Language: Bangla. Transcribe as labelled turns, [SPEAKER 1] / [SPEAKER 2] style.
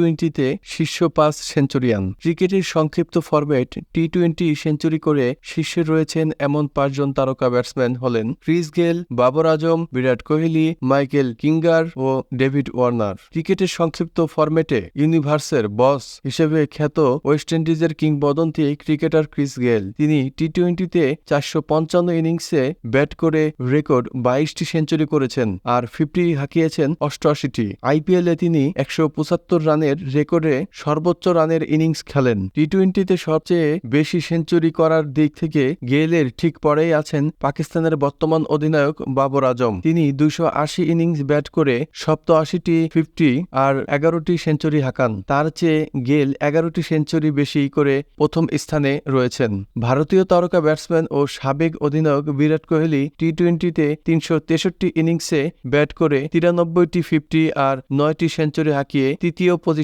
[SPEAKER 1] টি-20-তে শীর্ষ 5 সেঞ্চুরিয়ান। ক্রিকেটের সংক্ষিপ্ত ফরম্যাট টি-20 সেঞ্চুরি করে শীর্ষে রয়েছেন এমন 5 জন তারকা ব্যাটসম্যান হলেন Chris Gayle, Babar Azam, Virat Kohli, Michael কিঙ্গার ও ডেভিড ওয়ার্নার। ক্রিকেটের সংক্ষিপ্ত ফরম্যাটে ইউনিভার্সের বস হিসেবে খ্যাত ওয়েস্ট ইন্ডিজের কিংবদন্তি ক্রিকেটার ক্রিস গেল। তিনি টি-20-তে 455 ইনিংসে ব্যাট করে রেকর্ড 22টি সেঞ্চুরি করেছেন আর 50 হাঁকিয়েছেন 88টি। আইপিএলে তিনি 175 রানের রেকর্ডে সর্বোচ্চ রানের ইনিংস খেলেন। টি-20-তে সবচেয়ে বেশি সেঞ্চুরি করার দিক থেকে গেইলের ঠিক পরেই আছেন পাকিস্তানের বর্তমান অধিনায়ক বাবর আজম। তিনি 280 ইনিংস ব্যাট করে 87টি 50 আর 11টি সেঞ্চুরি হাঁকান। তার চেয়ে গেল 11টি সেঞ্চুরি বেশি করে প্রথম স্থানে রয়েছেন। ভারতীয় তারকা ব্যাটসম্যান ও সাবেক অধিনায়ক বিরাট কোহলি টি-20-তে 363 ইনিংসে ব্যাট করে 93টি 50 আর 9টি সেঞ্চুরি হাঁকিয়ে তৃতীয় পজিশনে